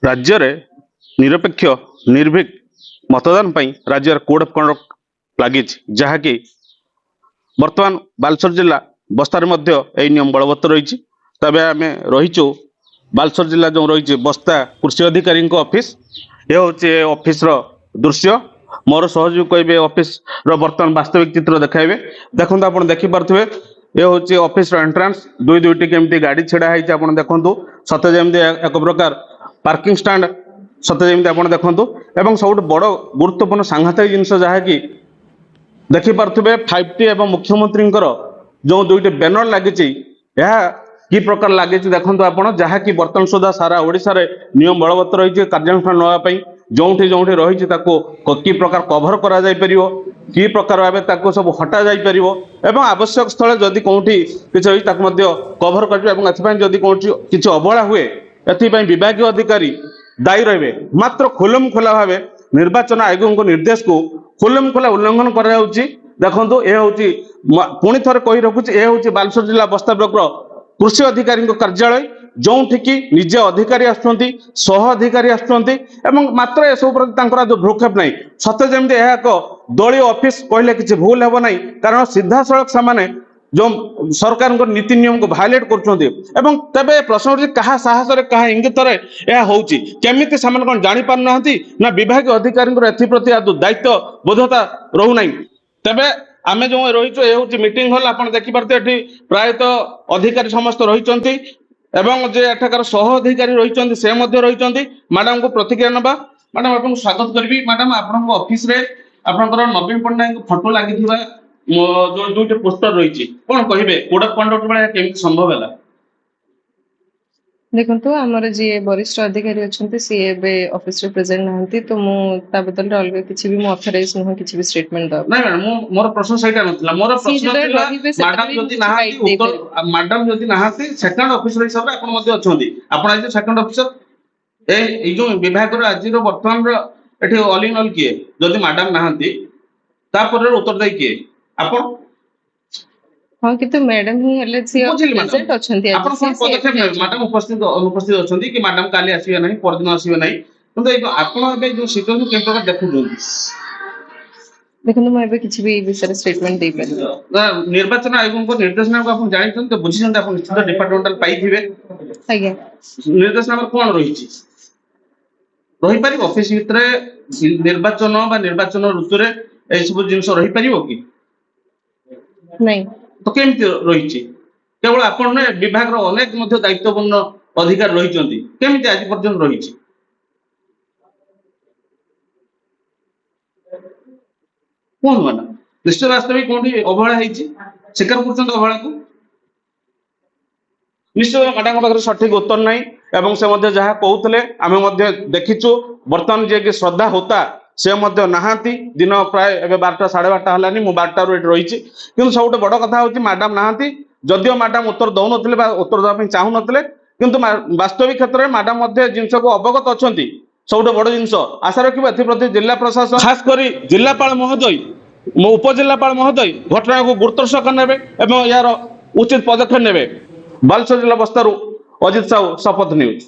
राज्य रे निरपेक्ष निर्भीक मतदान पई राज्य कोड ऑफ कंडक्ट लगी जहाँकि वर्तमान बालेश्वर जिला बस्तार नियम बलवत्तर रही तबे आम रहीचु बालेश्वर जिला जो रही बस्ता कृषि अधिकारी ऑफिस ये हूँ ऑफिस दृश्य मोर सहयोग कहे ऑफिस बर्तमान वास्तविक चित्र देखाइबे देखो आप देखिपे ये हूँ ऑफिस एंट्रांस दुई दुईटी केमती गाड़ी छिड़ा है देखु सते जमी एक प्रकार पार्किंग स्टैंड सते जमी आप देखु एवं सब बड़ गुरुत्वपूर्ण सांघातिक जिनस जहाँकि देखिपे 5T एवं मुख्यमंत्री जो दुईट बैनर लगी कि प्रकार लगी देखो आप जहाँकि बर्तमान सुधा सारा ओडिशा रे नियम बलवत्तर रही कार्यानुष्ठान नापी जो रही कि प्रकार कभर कि प्रकार भाव सब हटा जापर एवं आवश्यक स्थल जदि कौटी किसी कभर कर किसी अवहेला हुए एपाई विभाग अधिकारी दायी रहे मात्र खुलम खोला भाव निर्वाचन आयोग निर्देश को खुलम खोला उल्लंघन कर देखो ये हूँ पुणी थे कही रखुच्छी ये हूँ बालेश्वर जिला बस्ता ब्लॉक कृषि अधिकारी कार्यालय जो निजे अधिकारी आसह अधिकारी आसत्र ए सब जो भ्रूक्षेप नहीं सत्य जमी एक दलीय ऑफिस कहले किसी भूल हेब ना कारण सीधा सड़क से जो सरकार नीति नियम को भायोलेट कर तबे प्रश्न क्या साहस क्या इंगित केमी से जानी पारना ना विभाग अधिकारी एप्रति दायित्व बोधता रोना तबे आमे जो रही ये हूँ मीटिंग हॉल आप देखिपे प्रायतः अधिकारी समस्त रही एवं जे एठाकार सह अधिकारी रही से रही मैडम को प्रतिक्रिया नवा मैडम आपको स्वागत करी मैडम आप ऑफिस रे आपंकर नवीन पट्टनायक फोटो लगी जो दुईट पोस्टर रही कौन कहे कोड ऑफ कंडक्ट भाया केमी संभव है देखो आमर जी वरिष्ठ अधिकारी अच्छा सी ऑफिस रे प्रेजेंट नहांती तो मुझे बदल अलग किसी भी ऑथराइज नुह किसी भी स्टेटमेंट दो नहीं मैडम मोर प्रश्न सहीटा नथला मोर प्रश्न थिला मैडम जदि नहाती उत्तर मैडम जदि नहाती सेकंड ऑफिसर हिसाब रे आपण मध्ये अछंती आपण आज सेकंड ऑफिसर ए जो विभाग रो आज रो वर्तमान रो एठी ऑल इन ऑल किए जदि मैडम नहाती तापर उत्तरदायी किए आपण हाँ कि तो मैडम ही हले सी प्रेजेंट अछंती आपण कोन पदक्षेप नै मैडम उपस्थित अछंती कि मैडम काली आसीबे नै परदिन आसीबे नै किंतु आपण एबे जो सिचुएशन के प्रकार देखु देखो मैं एबे किछि भी विषय स्टेटमेंट दे पारि निर्वाचन आयोग को निर्देशनामा को आपण जानिछन तो बुझिछन आपण निश्चित डिपार्टमेंटल पाइथिबे आज्ञा निर्देशनामा कोन रहिछि रहि पारि ऑफिस भितरे निर्वाचन बा निर्वाचन ऋतु रे ए सब जिंस रहि पारिबो कि नहीं तो केमती रही केवल आपण विभाग अनेक दायित्वपूर्ण अधिकारी रही केमती आज पर्यंत रही कौन मैडम निश्चय वास्तविक कौन अवहेला स्वीकार कर अवहेला को निश्चय मैडम पाखे सठिक उत्तर ना एवं से जहाँ कहते आम देखीचु बर्तमान जे श्रद्धा होता से नहांती दिन प्राय 12टा 12:30 हलानी मु 12टा रही कि सब बड़ कथा हूँ मैडम नहांती जदियो मैडम उत्तर दौन उत्तर देवाई चाहू नथिले किंतु वास्तविक क्षेत्र में मैडम जिनस को अवगत अच्छा सब बड़ जिनस आशा रखा एप्रति जिला प्रशासन खास कर जिलापाल महोदय उपजिलापाल महोदय घटना को गुरुत्वर सह ने यार उचित पदक्षेप ने बालेश्वर जिला बस्तारू अजित साहू शपथ न्यूज।